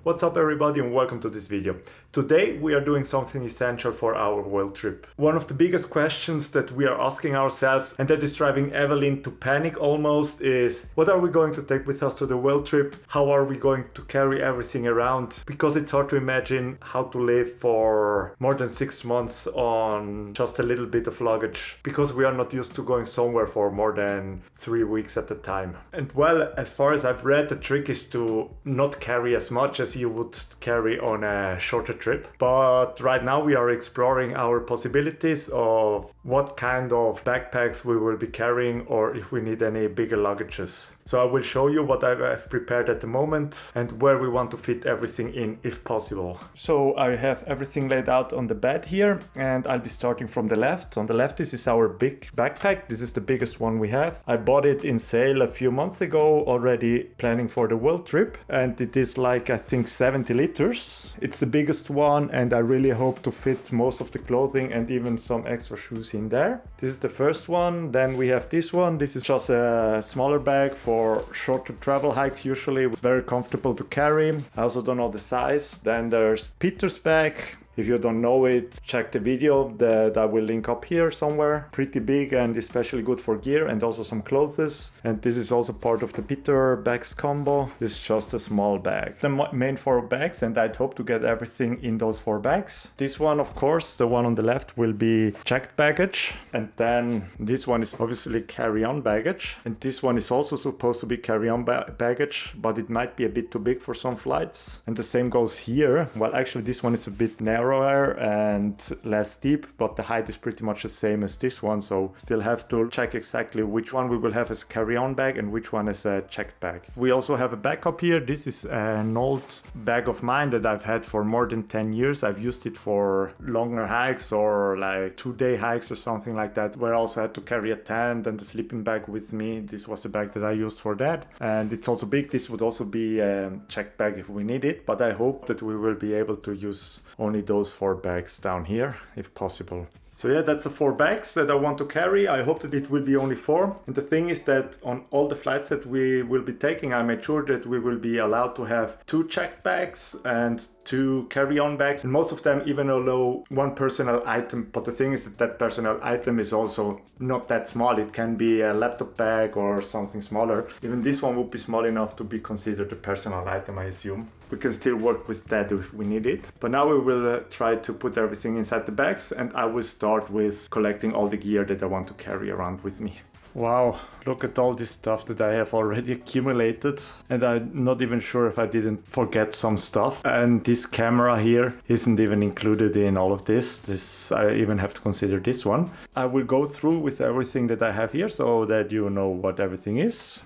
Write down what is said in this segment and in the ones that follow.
What's up everybody and welcome to this video. Today we are doing something essential for our world trip. One of the biggest questions that we are asking ourselves, and that is driving Evelyn to panic almost, is what are we going to take with us to the world trip? How are we going to carry everything around? Because it's hard to imagine how to live for more than 6 months on just a little bit of luggage, because we are not used to going somewhere for more than 3 weeks at a time. And well, as far as I've read, the trick is to not carry as much as you would carry on a shorter trip. But right now we are exploring our possibilities of what kind of backpacks we will be carrying, or if we need any bigger luggages. So I will show you what I've prepared at the moment and where we want to fit everything in if possible. So I have everything laid out on the bed here, and I'll be starting from the left. On the left, this is our big backpack. This is the biggest one we have. I bought it in sale a few months ago, already planning for the world trip, and it is like I think 70 liters. It's the biggest one, and I really hope to fit most of the clothing and even some extra shoes in there. This is the first one. Then we have this one. This is just a smaller bag for shorter travel hikes. Usually it's very comfortable to carry. I also don't know the size. Then there's Peter's bag. If you don't know it, check the video that I will link up here somewhere. Pretty big and especially good for gear and also some clothes. And this is also part of the Peter bags combo. This is just a small bag. The main 4 bags, and I'd hope to get everything in those 4 bags. This one, of course, the one on the left, will be checked baggage. And then this one is obviously carry-on baggage. And this one is also supposed to be carry-on baggage, but it might be a bit too big for some flights. And the same goes here. Well, actually this one is a bit narrower and less steep, but the height is pretty much the same as this one, so still have to check exactly which one we will have as a carry-on bag and which one is a checked bag. We also have a backup here. This is an old bag of mine that I've had for more than 10 years. I've used it for longer hikes or like 2-day hikes or something like that, where I also had to carry a tent and a sleeping bag with me. This was the bag that I used for that, and it's also big. This would also be a checked bag if we need it, but I hope that we will be able to use only those 4 bags down here if possible. So yeah, that's the 4 bags that I want to carry. I hope that it will be only 4. And the thing is that on all the flights that we will be taking, I made sure that we will be allowed to have 2 checked bags and 2 carry-on bags, and most of them even allow 1 personal item. But the thing is that that personal item is also not that small. It can be a laptop bag or something smaller. Even this one would be small enough to be considered a personal item, I assume. We can still work with that if we need it. But now we will try to put everything inside the bags, and I will start with collecting all the gear that I want to carry around with me. Wow, look at all this stuff that I have already accumulated, and I'm not even sure if I didn't forget some stuff. And this camera here isn't even included in all of this. I even have to consider this one. I will go through with everything that I have here so that you know what everything is.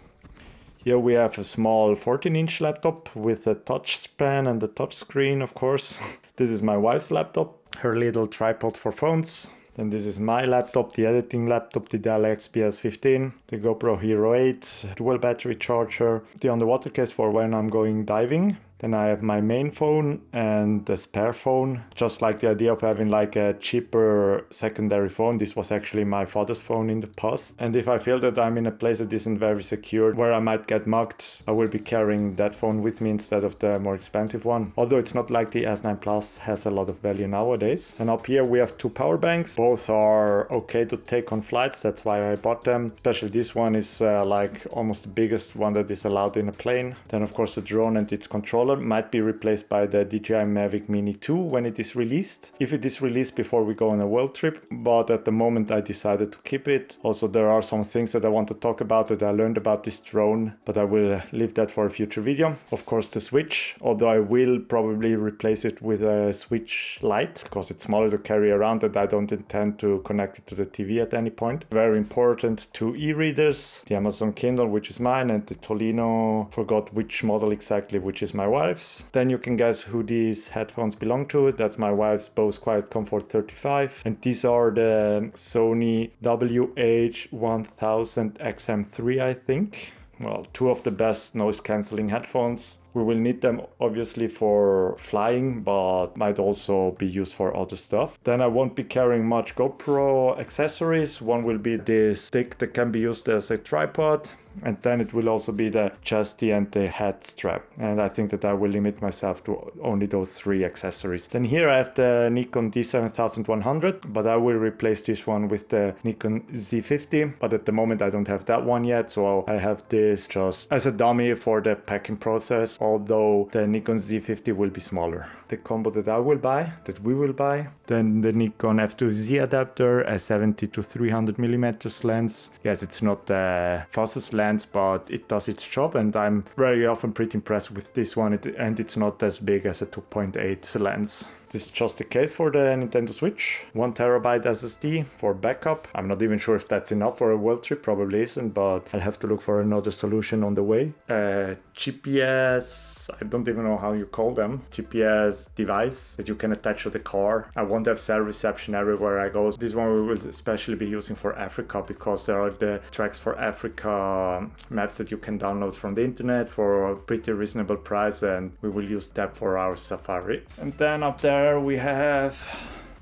Here we have a small 14-inch laptop with a touch span and a touch screen, of course. This is my wife's laptop, her little tripod for phones. Then this is my laptop, the editing laptop, the Dell XPS 15, the GoPro Hero 8, dual battery charger, the underwater case for when I'm going diving. Then I have my main phone and a spare phone. Just like the idea of having like a cheaper secondary phone. This was actually my father's phone in the past. And if I feel that I'm in a place that isn't very secure, where I might get mugged, I will be carrying that phone with me instead of the more expensive one. Although it's not like the S9 Plus has a lot of value nowadays. And up here we have 2 power banks. Both are okay to take on flights. That's why I bought them. Especially this one is like almost the biggest one that is allowed in a plane. Then of course the drone and its controller might be replaced by the DJI Mavic Mini 2 when it is released. If it is released before we go on a world trip, but at the moment I decided to keep it. Also there are some things that I want to talk about that I learned about this drone, but I will leave that for a future video. Of course the switch, although I will probably replace it with a switch Lite because it's smaller to carry around and I don't intend to connect it to the TV at any point. Very important, 2 e-readers, the Amazon Kindle, which is mine, and the Tolino, forgot which model exactly, which is my wife's. Then you can guess who these headphones belong to. That's my wife's Bose Quiet Comfort 35, and these are the Sony WH-1000 XM3, I think. Well, 2 of the best noise cancelling headphones. We will need them obviously for flying, but might also be used for other stuff. Then I won't be carrying much GoPro accessories. One will be this stick that can be used as a tripod. and then it will also be the chassis and the head strap, and I think that I will limit myself to only those 3 accessories. Then here I have the Nikon D7100, but I will replace this one with the Nikon Z50, but at the moment I don't have that one yet, so I have this just as a dummy for the packing process, although the Nikon Z50 will be smaller. The combo that we will buy, then the Nikon f2.z adapter, a 70 to 300 millimeters lens. Yes, it's not the fastest lens, but it does its job, and I'm very often pretty impressed with this one, and it's not as big as a 2.8 lens. This is just the case for the Nintendo Switch. 1TB SSD for backup. I'm not even sure if that's enough for a world trip, probably isn't, but I'll have to look for another solution on the way. GPS, I don't even know how you call them. GPS device that you can attach to the car. I won't have cell reception everywhere I go. This one we will especially be using for Africa, because there are the tracks for Africa maps that you can download from the internet for a pretty reasonable price, and we will use that for our safari. And then up there we have,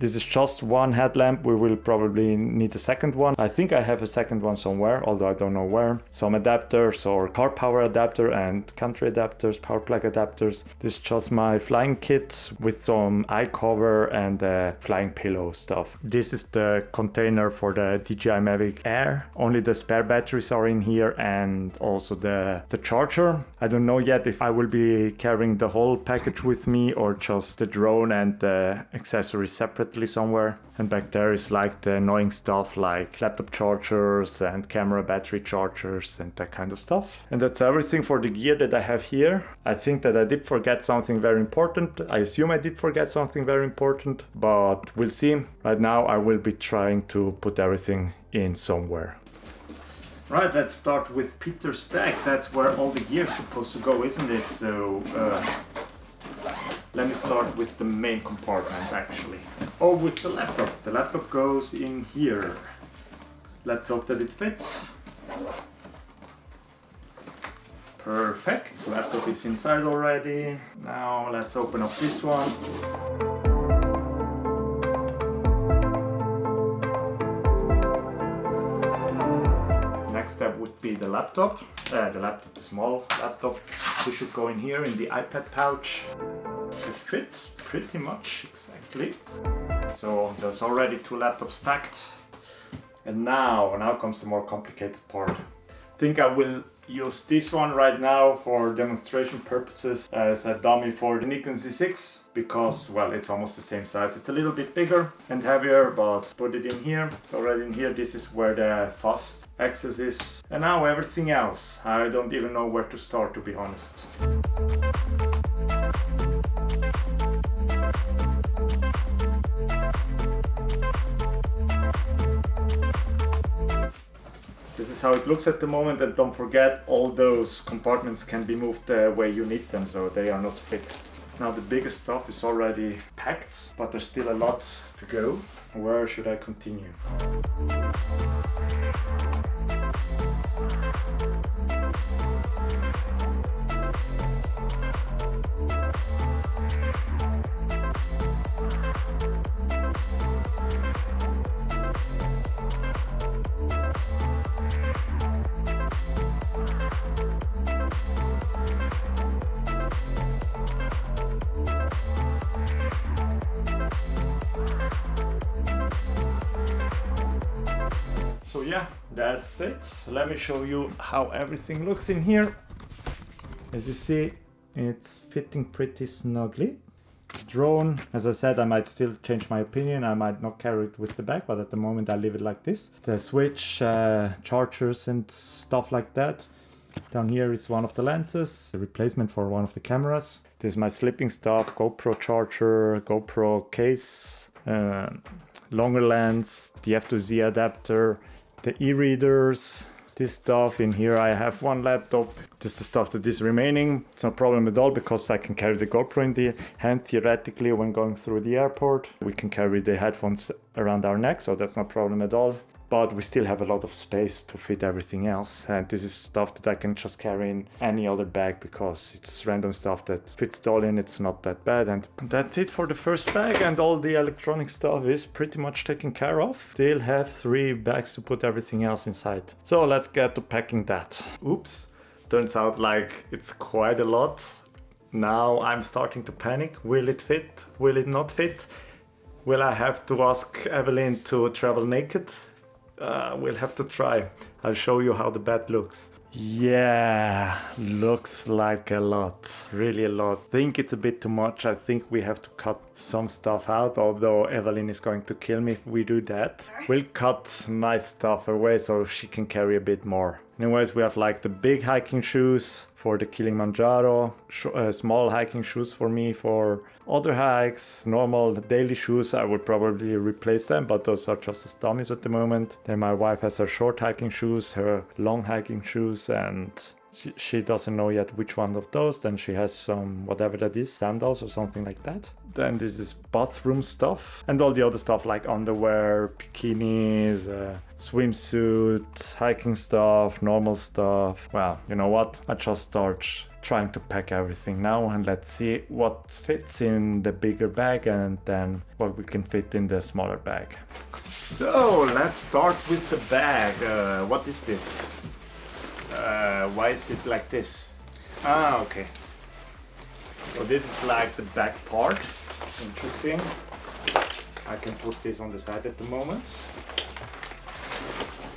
this is just one headlamp. We will probably need a second one. I think I have a second one somewhere, although I don't know where. Some adapters, or car power adapter and country adapters, power plug adapters. This is just my flying kit with some eye cover and flying pillow stuff. This is the container for the DJI Mavic Air. Only the spare batteries are in here, and also the charger. I don't know yet if I will be carrying the whole package with me or just the drone and the accessories separately somewhere. And back there is like the annoying stuff like laptop chargers and camera battery chargers and that kind of stuff. And that's everything for the gear that I have here. I think that I did forget something very important. I assume I did forget something very important, but we'll see. Right now I will be trying to put everything in somewhere. Right, let's start with Peter's bag. That's where all the gear is supposed to go, isn't it? So let me start with the main compartment, actually. Oh, with the laptop. The laptop goes in here. Let's hope that it fits. Perfect. Laptop is inside already. Now let's open up this one. Next step would be the laptop. The small laptop. This should go in here in the iPad pouch. It fits pretty much exactly. So there's already 2 laptops packed. And now comes the more complicated part. I think I will use this one right now for demonstration purposes as a dummy for the Nikon Z6, because, well, it's almost the same size. It's a little bit bigger and heavier, but put it in here. It's already in here. This is where the fast axis is. And now everything else. I don't even know where to start, to be honest. This is how it looks at the moment, and don't forget, all those compartments can be moved the way you need them, so they are not fixed. Now the biggest stuff is already packed, but there's still a lot to go. Where should I continue? So yeah, that's it. Let me show you how everything looks in here. As you see, it's fitting pretty snugly. Drone, as I said, I might still change my opinion. I might not carry it with the bag, but at the moment I leave it like this. The switch, chargers and stuff like that. Down here is one of the lenses, the replacement for one of the cameras. This is my slipping stuff, GoPro charger, GoPro case, longer lens, the f2.z adapter, the e-readers, this stuff. In here I have one laptop. This is the stuff that is remaining. It's no problem at all, because I can carry the GoPro in the hand theoretically when going through the airport. We can carry the headphones around our neck, so that's no problem at all. but we still have a lot of space to fit everything else. And this is stuff that I can just carry in any other bag because it's random stuff that fits it all in. It's not that bad. And that's it for the first bag, and all the electronic stuff is pretty much taken care of. Still have 3 bags to put everything else inside. So let's get to packing that. Oops, turns out like it's quite a lot. Now I'm starting to panic. Will it fit? Will it not fit? Will I have to ask Evelyn to travel naked? We'll have to try. I'll show you how the bed looks. Yeah, looks like a lot, really a lot. I think it's a bit too much. I think we have to cut some stuff out, although Evelyn is going to kill me if we do that. We'll cut my stuff away so she can carry a bit more. Anyways, we have like the big hiking shoes for the Kilimanjaro, small hiking shoes for me for other hikes, normal daily shoes. I would probably replace them, but those are just as dummies at the moment. Then my wife has her short hiking shoes, her long hiking shoes, and she doesn't know yet which one of those. Then she has some, whatever that is, sandals or something like that. Then this is bathroom stuff and all the other stuff like underwear, bikinis, swimsuit, hiking stuff, normal stuff. Well, you know what? I just start trying to pack everything now, and let's see what fits in the bigger bag and then what we can fit in the smaller bag. So let's start with the bag. What is this? Why is it like this? Ah, okay. So this is like the back part. Interesting. I can put this on the side at the moment.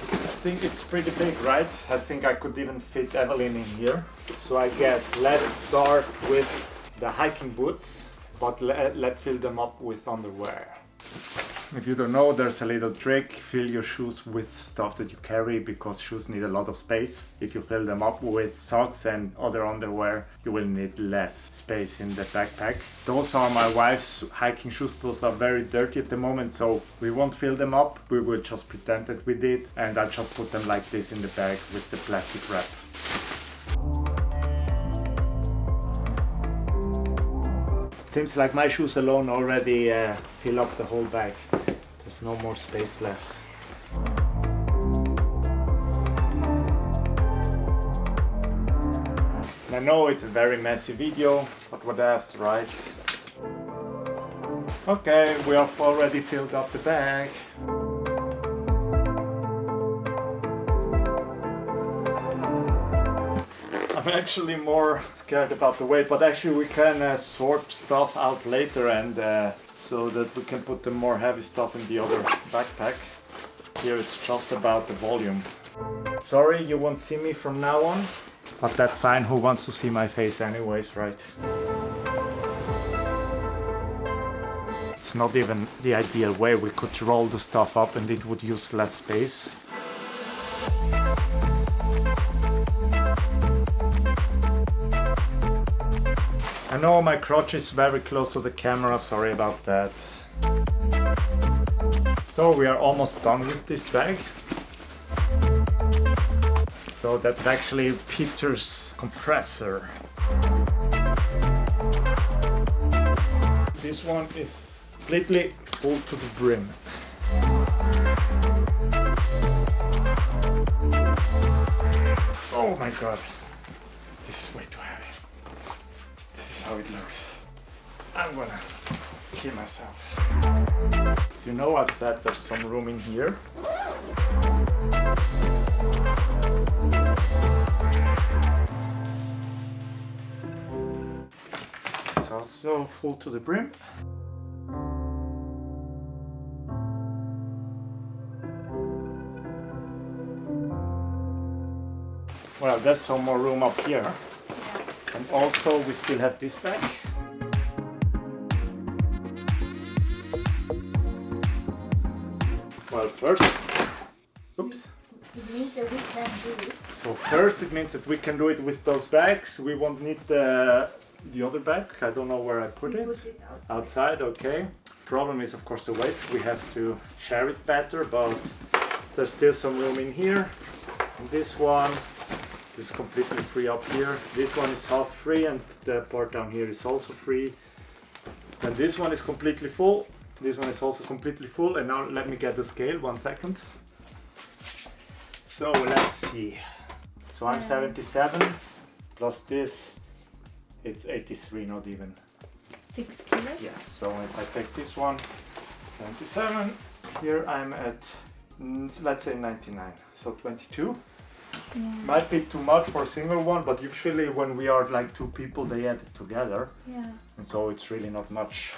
I think it's pretty big, right? I think I could even fit Evelyn in here. So I guess let's start with the hiking boots, but let's fill them up with underwear. If you don't know, there's a little trick. Fill your shoes with stuff that you carry, because shoes need a lot of space. If you fill them up with socks and other underwear, you will need less space in the backpack. Those are my wife's hiking shoes. Those are very dirty at the moment, so we won't fill them up. We will just pretend that we did, and I'll just put them like this in the bag with the plastic wrap. Seems like my shoes alone already fill up the whole bag. There's no more space left. And I know it's a very messy video, but what else, right? Okay, we have already filled up the bag. I'm actually more scared about the weight, but actually we can sort stuff out later, and so that we can put the more heavy stuff in the other backpack. Here it's just about the volume. Sorry, you won't see me from now on, but that's fine. Who wants to see my face anyways, right? It's not even the ideal way. We could roll the stuff up and it would use less space. I know my crotch is very close to the camera, sorry about that. So we are almost done with this bag. So that's actually Peter's compressor. This one is completely full to the brim. Oh my god, this is way too heavy. How it looks. I'm gonna kill myself. So you know I've said there's some room in here. It's also full to the brim. Well, there's some more room up here. And also we still have this bag. Well, first, oops. It means that we can do it. So first it means that we can do it with those bags. We won't need the other bag. I don't know where I put it. Put it Outside, okay. Problem is of course the weights. We have to share it better, but there's still some room in here. And this one. This is completely free up here. This one is half free, and the part down here is also free. And this one is completely full. This one is also completely full. And now let me get the scale, 1 second. So let's see. So I'm 77 plus this, it's 83, not even. 6 kilos? Yes, so if I take this one, 77, here I'm at, let's say 99, so 22. Yeah. Might be too much for a single one, but usually when we are like two people, they add it together. Yeah. And so it's really not much.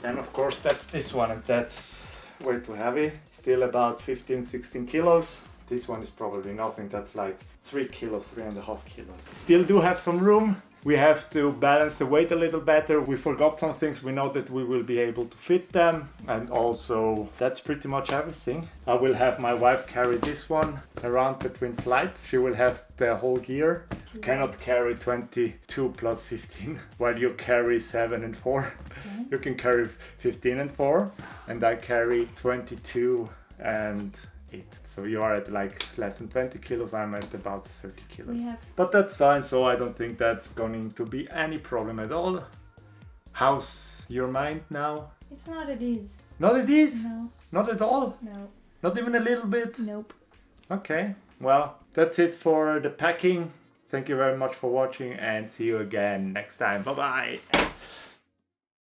Then of course that's this one, and that's way too heavy. Still about 15-16 kilos. This one is probably nothing, that's like 3 kilos, 3.5 kilos. Still do have some room. We have to balance the weight a little better. We forgot some things, we know that we will be able to fit them. And also, that's pretty much everything. I will have my wife carry this one around between flights. She will have the whole gear. You cannot carry 22 plus 15, while you carry 7 and 4. Okay. You can carry 15 and 4, and I carry 22 and 8. So you are at like less than 20 kilos, I'm at about 30 kilos. But that's fine, so I don't think that's going to be any problem at all. How's your mind now? It's not at ease. Not at ease? No. Not at all? No. Not even a little bit? Nope. Okay, well, that's it for the packing. Thank you very much for watching and see you again next time. Bye bye!